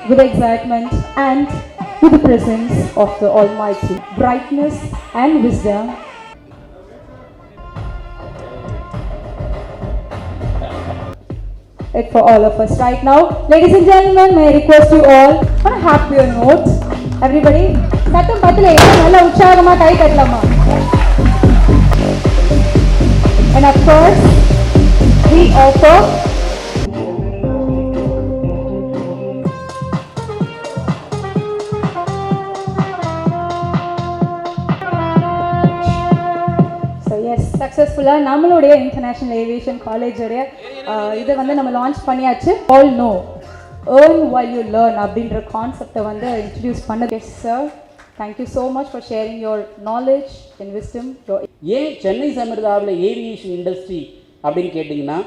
with excitement and with the presence of the Almighty, brightness and wisdom. It for all of us right now. Ladies and gentlemen, may I request you all on a happier note. Everybody, சத்தம் பத்தல நல்ல உற்சாகமா கை தட்டலாமா? And of course, we offer சக்ஸஸ்ஃபுல்லாக நம்மளுடைய international aviation காலேஜோடைய இதை வந்து நம்ம launch பண்ணியாச்சு. All know earn while you learn அப்படின்ற கான்செப்டை வந்து இன்ட்ரடியூஸ் பண்ணது. Yes sir, thank you so much for sharing your knowledge and wisdom. ஏன் சென்னை சமிர்தாவில் ஏவியேஷன் இண்டஸ்ட்ரி அப்படின்னு கேட்டிங்கன்னா,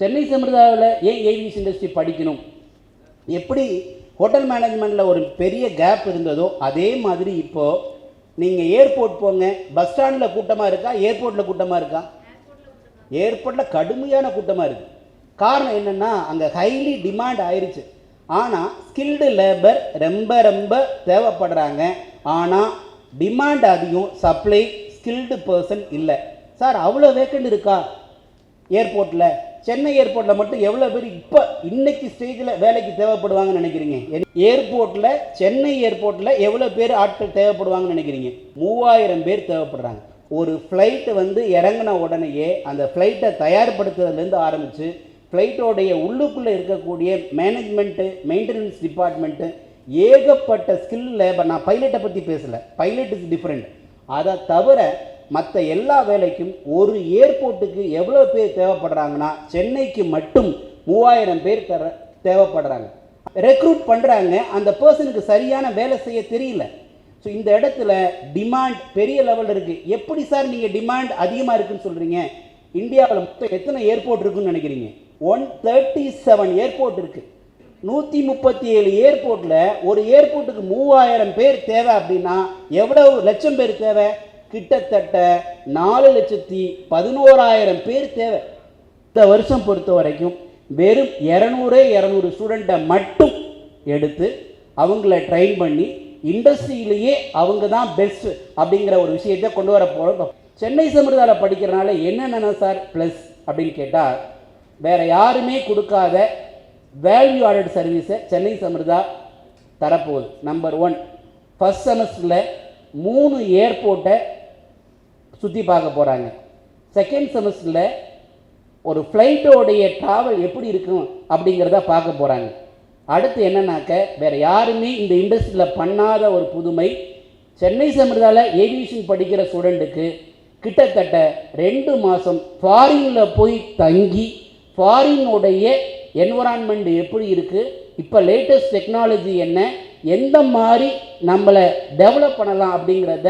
சென்னை சமிர்தாவில் ஏன் ஏவியேஷன் இண்டஸ்ட்ரி படிக்கணும்? எப்படி ஹோட்டல் மேனேஜ்மெண்ட்டில் ஒரு பெரிய கேப் இருந்ததோ அதே மாதிரி இப்போது நீங்கள் ஏர்போர்ட் போங்க, பஸ் ஸ்டாண்டில் கூட்டமாக இருக்கா, ஏர்போர்ட்டில் கூட்டமாக இருக்கா? ஏர்போர்ட்டில் கடுமையான கூட்டமாக இருக்குது. காரணம் என்னென்னா, அங்கே ஹைலி டிமாண்ட் ஆயிடுச்சு. ஆனால் ஸ்கில்டு லேபர் ரொம்ப ரொம்ப தேவைப்படுறாங்க. ஆனால் டிமாண்ட் அதிகம், சப்ளை ஸ்கில்டு பர்சன் இல்லை. சார் அவ்வளோ வேக்கண்ட் இருக்கா ஏர்போர்ட்டில்? சென்னை ஏர்போர்ட்டில் மட்டும் எவ்வளோ பேர் இப்போ இன்னைக்கு ஸ்டேஜில் வேலைக்கு தேவைப்படுவாங்கன்னு நினைக்கிறீங்க? ஏர்போர்ட்டில், சென்னை ஏர்போர்ட்டில் எவ்வளோ பேர் ஆட்கள் தேவைப்படுவாங்கன்னு நினைக்கிறீங்க? 3000 பேர் தேவைப்படுறாங்க. ஒரு ஃப்ளைட்டு வந்து இறங்கின உடனேயே அந்த ஃப்ளைட்டை தயார்படுத்துறதுலேருந்து ஆரம்பித்து ஃப்ளைட்டோடைய உள்ளுக்குள்ளே இருக்கக்கூடிய மேனேஜ்மெண்ட்டு, மெயின்டெனன்ஸ் டிபார்ட்மெண்ட்டு, ஏகப்பட்ட ஸ்கில் லேபர். நான் பைலட்டை பற்றி பேசலை, பைலட் இஸ் டிஃப்ரெண்ட். அதை தவிர மற்ற எல்லா வேலைக்கும் ஒரு ஏர்போர்ட்டுக்கு எவ்வளோ பேர் தேவைப்படுறாங்கன்னா, சென்னைக்கு மட்டும் 3000 பேர் தேவைப்படுறாங்க. ரெக்ரூட் பண்ணுறாங்க, அந்த பர்சனுக்கு சரியான வேலை செய்ய தெரியல. ஸோ இந்த இடத்துல டிமாண்ட் பெரிய லெவலில் இருக்குது. எப்படி சார் நீங்கள் டிமாண்ட் அதிகமாக இருக்குதுன்னு சொல்கிறீங்க? இந்தியாவில் மொத்தம் எத்தனை ஏர்போர்ட் இருக்குதுன்னு நினைக்கிறீங்க? 137 ஏர்போர்ட் இருக்குது. 137 ஏர்போர்ட்டில் ஒரு ஏர்போர்ட்டுக்கு 3000 பேர் தேவை அப்படின்னா எவ்வளவு லட்சம் பேர் தேவை? கிட்டத்தட்ட 4,11,000 பேர் தேவை. இந்த வருஷம் பொறுத்த வரைக்கும் வெறும் 200 ஸ்டூடெண்ட்டை மட்டும் எடுத்து அவங்கள ட்ரெயின் பண்ணி இண்டஸ்ட்ரியிலேயே அவங்க தான் பெஸ்ட் அப்படிங்கிற ஒரு விஷயத்தை கொண்டு வர போகிறோம். சென்னை சமிர்தாவில் படிக்கிறனால என்னென்ன சார் ப்ளஸ் அப்படின்னு கேட்டால், வேறு யாருமே கொடுக்காத வேல்யூ ஆடட் சர்வீஸை சென்னை சமிர்தா தரப்போகுது. நம்பர் 1, ஃபஸ்ட் செமஸ்டரில் 3 ஏர்போர்ட்டை சுற்றி பார்க்க போகிறாங்க. செகண்ட் செமஸ்டரில் ஒரு ஃப்ளைட்டோடைய ட்ராவல் எப்படி இருக்கும் அப்படிங்கிறத பார்க்க போகிறாங்க. அடுத்து என்னன்னாக்க, வேறு யாருமே இந்த இண்டஸ்ட்ரியில் பண்ணாத ஒரு புதுமை, சென்னை சமிர்தாவில் ஏவியேஷன் படிக்கிற ஸ்டூடெண்ட்டுக்கு கிட்டத்தட்ட 2 மாதம் ஃபாரினில் போய் தங்கி ஃபாரினுடைய என்வரான்மெண்ட் எப்படி இருக்குது, இப்போ லேட்டஸ்ட் டெக்னாலஜி என்ன, எந்த மாதிரி நம்மளை டெவலப் பண்ணலாம் அப்படிங்கிறத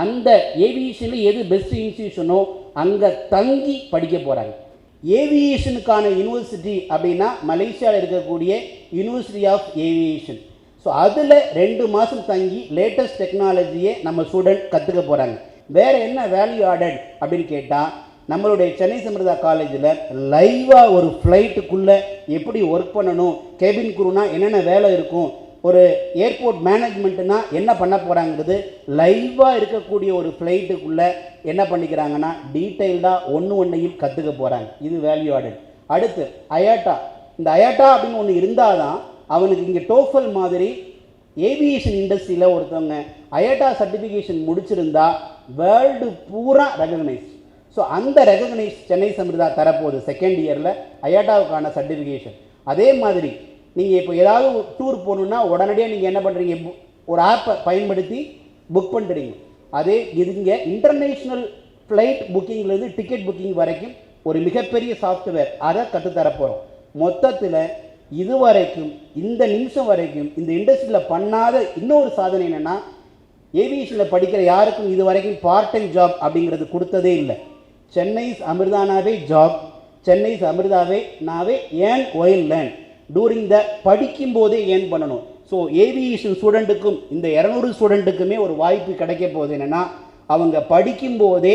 அந்த ஏவியேஷனில் எது பெஸ்ட் இன்ஸ்டியூஷனோ அங்கே தங்கி படிக்க போகிறாங்க. ஏவியேஷனுக்கான யூனிவர்சிட்டி அப்படின்னா மலேசியாவில் இருக்கக்கூடிய யூனிவர்சிட்டி ஆஃப் ஏவியேஷன். ஸோ அதில் 2 மாதம் தங்கி லேட்டஸ்ட் டெக்னாலஜியை நம்ம ஸ்டூடெண்ட் கற்றுக்க போகிறாங்க. வேறு என்ன வேல்யூ ஆடட் அப்படின்னு கேட்டால், நம்மளுடைய சென்னை சமிர்தா காலேஜில் லைவாக ஒரு ஃப்ளைட்டுக்குள்ளே எப்படி ஒர்க் பண்ணணும், கேபின் குரூனா என்னென்ன வேலை இருக்கும், ஒரு ஏர்போர்ட் மேனேஜ்மெண்ட்டுனா என்ன பண்ண போகிறாங்கிறது லைவாக இருக்கக்கூடிய ஒரு ஃப்ளைட்டுக்குள்ளே என்ன பண்ணிக்கிறாங்கன்னா டீட்டெயில்டாக ஒன்றையும் கற்றுக்க போகிறாங்க. இது வேல்யூ ஆடட். அடுத்து அயாட்டா. இந்த அயாட்டா அப்படின்னு ஒன்று இருந்தால் தான் அவனுக்கு இங்கே டோஃபல் மாதிரி ஏவியேஷன் இண்டஸ்ட்ரியில் ஒருத்தவங்க அயாட்டா சர்டிஃபிகேஷன் முடிச்சிருந்தா வேர்ல்டு பூரா ரெகக்னைஸ். ஸோ அந்த ரெகக்னைஸ் சென்னை சமிர்தா தரப்போகுது செகண்ட் இயரில் அயாட்டாவுக்கான சர்டிஃபிகேஷன். அதே மாதிரி நீங்கள் இப்போ ஏதாவது டூர் போகணுன்னா உடனடியாக நீங்கள் என்ன பண்ணுறீங்க, ஒரு ஆப்பை பயன்படுத்தி புக் பண்ணுறீங்க. அதே இதுங்க இன்டர்நேஷ்னல் ஃப்ளைட் புக்கிங்லேருந்து டிக்கெட் புக்கிங் வரைக்கும் ஒரு மிகப்பெரிய சாஃப்ட்வேர், அதை கற்றுத்தரப்போகிறோம். மொத்தத்தில் இதுவரைக்கும் இந்த நிமிஷம் வரைக்கும் இந்த இண்டஸ்ட்ரியில் பண்ணாத இன்னொரு சாதனை என்னென்னா, ஏவியேஷனில் படிக்கிற யாருக்கும் இது வரைக்கும் பார்ட் டைம் ஜாப் அப்படிங்கிறது கொடுத்ததே இல்லை. சென்னை அமிர்தானாவே ஜாப், சென்னை அமிர்தாவே நாவே ஏன் ஒயில் லேர்ன் டூரிங் த படிக்கும்போதே ஏன் பண்ணணும். ஸோ ஏவியேஷன் ஸ்டூடெண்ட்டுக்கும் இந்த 200 ஸ்டூடெண்ட்டுக்குமே ஒரு வாய்ப்பு கிடைக்க போகுது. என்னென்னா, அவங்க படிக்கும்போதே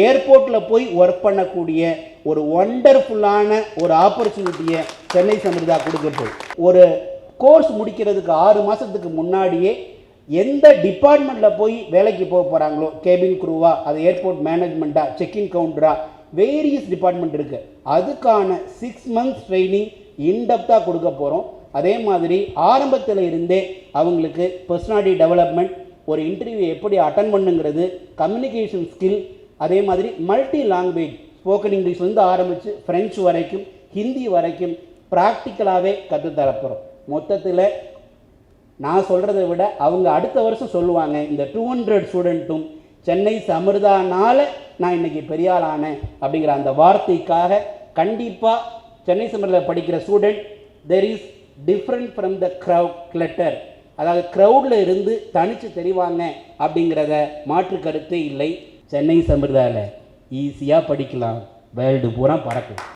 ஏர்போர்ட்டில் போய் ஒர்க் பண்ணக்கூடிய ஒரு ஒண்டர்ஃபுல்லான ஒரு ஆப்பர்ச்சுனிட்டியை சென்னை சமிர்தா கொடுக்க போகுது. ஒரு கோர்ஸ் முடிக்கிறதுக்கு 6 மாதத்துக்கு முன்னாடியே எந்த டிபார்ட்மெண்ட்டில் போய் வேலைக்கு போக போகிறாங்களோ, கேபின் குரூவா, அது ஏர்போர்ட் மேனேஜ்மெண்ட்டா, செக்இன் கவுண்டரா, வேரியஸ் டிபார்ட்மெண்ட் இருக்குது, அதுக்கான 6 months ட்ரைனிங் இன்டெப்த்தாக கொடுக்க போகிறோம். அதே மாதிரி ஆரம்பத்தில் இருந்தே அவங்களுக்கு பர்சனாலிட்டி டெவலப்மெண்ட், ஒரு இன்டர்வியூ எப்படி அட்டன் பண்ணுங்கிறது, கம்யூனிகேஷன் ஸ்கில், அதே மாதிரி மல்டி லாங்குவேஜ், ஸ்போக்கன் இங்கிலீஷ்லேருந்து ஆரம்பித்து ஃப்ரெஞ்சு வரைக்கும், ஹிந்தி வரைக்கும் ப்ராக்டிக்கலாகவே கற்றுத்தரப்போகிறோம். மொத்தத்தில் நான் சொல்கிறத விட அவங்க அடுத்த வருஷம் சொல்லுவாங்க, இந்த 200 ஸ்டூடெண்ட்டும் சென்னை சமிர்தானால நான் இன்றைக்கி பெரியாள் ஆனேன் அப்படிங்கிற அந்த வார்த்தைக்காக கண்டிப்பாக சென்னை சமிர்தாவில் படிக்கிற student there is different from the clutter, அதாவது க்ரௌடில் இருந்து தனித்து தெரிவாங்க அப்படிங்கிறத மாற்று கருத்தே இல்லை. சென்னை சமிர்தாவில் ஈஸியாக படிக்கலாம், வேர்ல்டு பூரா பறக்கும்.